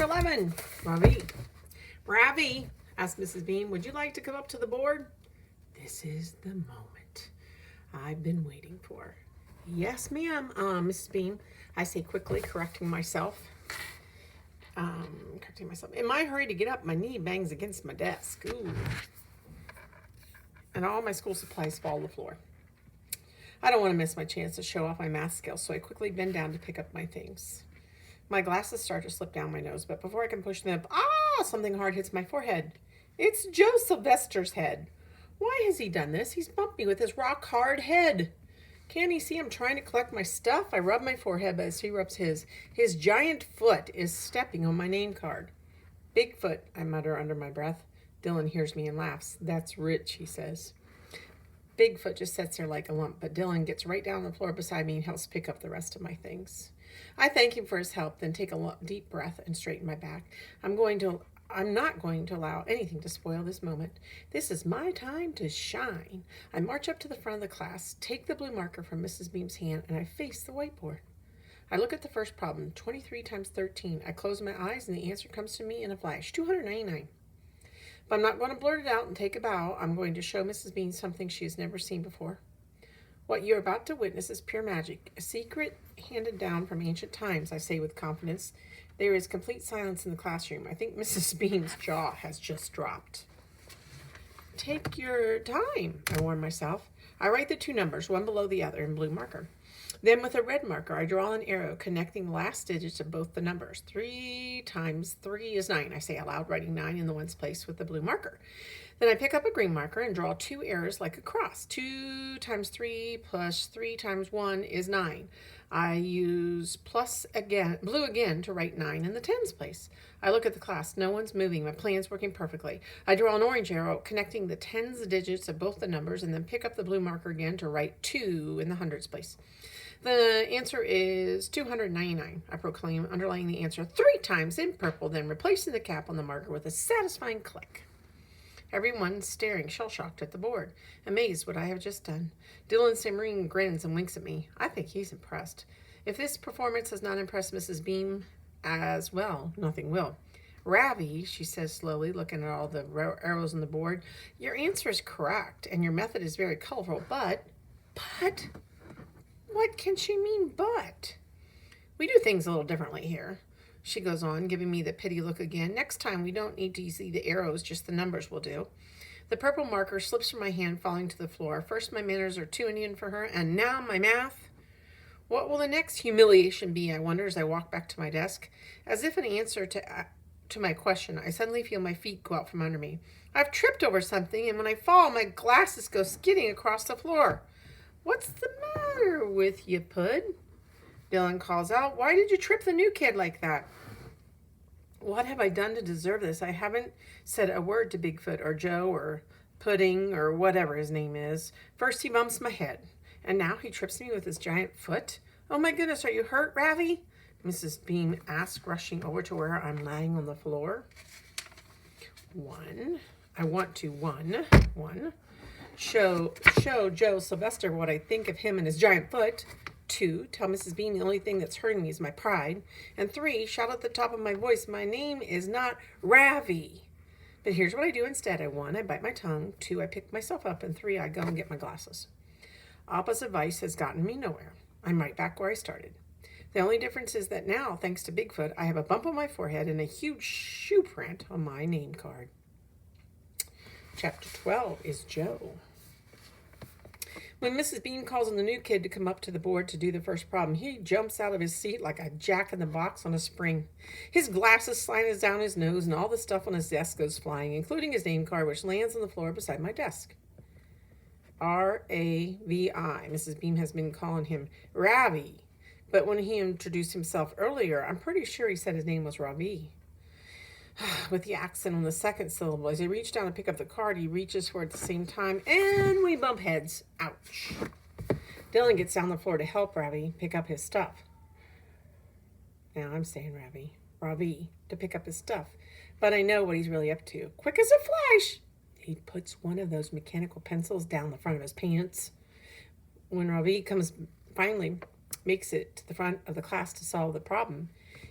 Chapter 11, Ravi. Ravi, asked Mrs. Beam, would you like to come up to the board? This is the moment I've been waiting for. Yes, ma'am, Mrs. Beam, I say quickly, correcting myself. In my hurry to get up, my knee bangs against my desk. Ooh. And all my school supplies fall to the floor. I don't want to miss my chance to show off my math skills, so I quickly bend down to pick up my things. My glasses start to slip down my nose, but before I can push them up, something hard hits my forehead. It's Joe Sylvester's head. Why has he done this? He's bumped me with his rock-hard head. Can't he see I'm trying to collect my stuff? I rub my forehead as he rubs his. His giant foot is stepping on my name card. Bigfoot, I mutter under my breath. Dylan hears me and laughs. That's rich, he says. Bigfoot just sits there like a lump, but Dylan gets right down on the floor beside me and helps pick up the rest of my things. I thank him for his help, then take a deep breath and straighten my back. I'm not going to allow anything to spoil this moment. This is my time to shine. I march up to the front of the class, take the blue marker from Mrs. Beam's hand, and I face the whiteboard. I look at the first problem, 23 times 13. I close my eyes, and the answer comes to me in a flash, 299. But I'm not going to blurt it out and take a bow. I'm going to show Mrs. Bean something she has never seen before. What you're about to witness is pure magic, a secret handed down from ancient times, I say with confidence. There is complete silence in the classroom. I think Mrs. Bean's jaw has just dropped. Take your time, I warn myself. I write the two numbers, one below the other, in blue marker. Then with a red marker, I draw an arrow connecting the last digits of both the numbers. 3 times 3 is 9. I say aloud, writing 9 in the ones place with the blue marker. Then I pick up a green marker and draw 2 arrows like a cross. 2 times 3 plus 3 times 1 is 9. I use blue again to write 9 in the tens place. I look at the class. No one's moving. My plan's working perfectly. I draw an orange arrow connecting the tens digits of both the numbers and then pick up the blue marker again to write 2 in the hundreds place. The answer is 299, I proclaim, underlining the answer 3 times in purple, then replacing the cap on the marker with a satisfying click. Everyone's staring shell-shocked at the board, amazed what I have just done. Dylan Simmering grins and winks at me. I think he's impressed. If this performance has not impressed Mrs. Beam as well, nothing will. Ravi, she says slowly, looking at all the arrows on the board, your answer is correct, and your method is very colorful, but... What can she mean, but? We do things a little differently here. She goes on, giving me the pity look again. Next time, we don't need to see the arrows, just the numbers will do. The purple marker slips from my hand, falling to the floor. First, my manners are too Indian for her, and now my math. What will the next humiliation be, I wonder, as I walk back to my desk? As if in answer to my question, I suddenly feel my feet go out from under me. I've tripped over something, and when I fall, my glasses go skidding across the floor. What's the matter with you, Pud? Dylan calls out. Why did you trip the new kid like that? What have I done to deserve this? I haven't said a word to Bigfoot or Joe or Pudding or whatever his name is. First he bumps my head, and now he trips me with his giant foot. Oh my goodness, are you hurt, Ravi? Mrs. Beam asks, rushing over to where I'm lying on the floor. 1. I want to 1. Show Joe Sylvester what I think of him and his giant foot. 2, tell Mrs. Bean the only thing that's hurting me is my pride. And 3, shout at the top of my voice, my name is not Ravi. But here's what I do instead. 1, I bite my tongue. 2, I pick myself up. And 3, I go and get my glasses. Opposite advice has gotten me nowhere. I'm right back where I started. The only difference is that now, thanks to Bigfoot, I have a bump on my forehead and a huge shoe print on my name card. Chapter 12 is Joe. When Mrs. Bean calls on the new kid to come up to the board to do the first problem, he jumps out of his seat like a jack-in-the-box on a spring. His glasses slide down his nose, and all the stuff on his desk goes flying, including his name card, which lands on the floor beside my desk. R-A-V-I. Mrs. Beam has been calling him Ravi, but when he introduced himself earlier, I'm pretty sure he said his name was Ravi. With the accent on the second syllable. As he reaches down to pick up the card, he reaches for it at the same time, and we bump heads. Ouch. Dylan gets down the floor to help Ravi pick up his stuff. Now I'm saying Ravi, to pick up his stuff. But I know what he's really up to. Quick as a flash, he puts one of those mechanical pencils down the front of his pants. When Ravi finally makes it to the front of the class to solve the problem,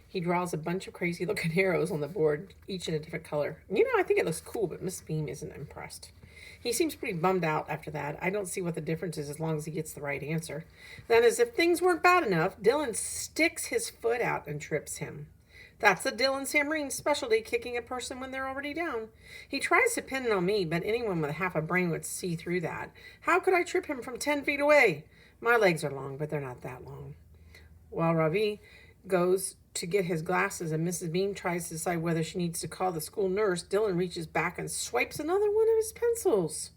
He draws a bunch of crazy looking arrows on the board, each in a different color. I think it looks cool, but Miss Beam isn't impressed. He seems pretty bummed out after that. I don't see what the difference is as long as he gets the right answer. Then, as if things weren't bad enough, Dylan sticks his foot out and trips him. That's the Dylan Sammarine specialty, kicking a person when they're already down. He tries to pin it on me, but anyone with half a brain would see through that. How could I trip him from 10 feet away? My legs are long, but they're not that long. While Ravi goes to get his glasses and Mrs. Beam tries to decide whether she needs to call the school nurse, Dylan reaches back and swipes another one of his pencils.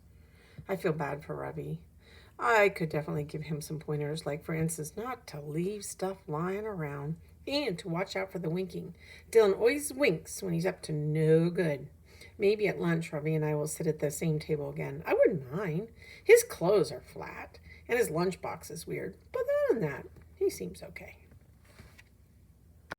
I feel bad for Ravi. I could definitely give him some pointers, like, for instance, not to leave stuff lying around and to watch out for the winking. Dylan always winks when he's up to no good. Maybe at lunch, Ravi and I will sit at the same table again. I wouldn't mind. His clothes are flat, and his lunchbox is weird, but other than that, he seems okay.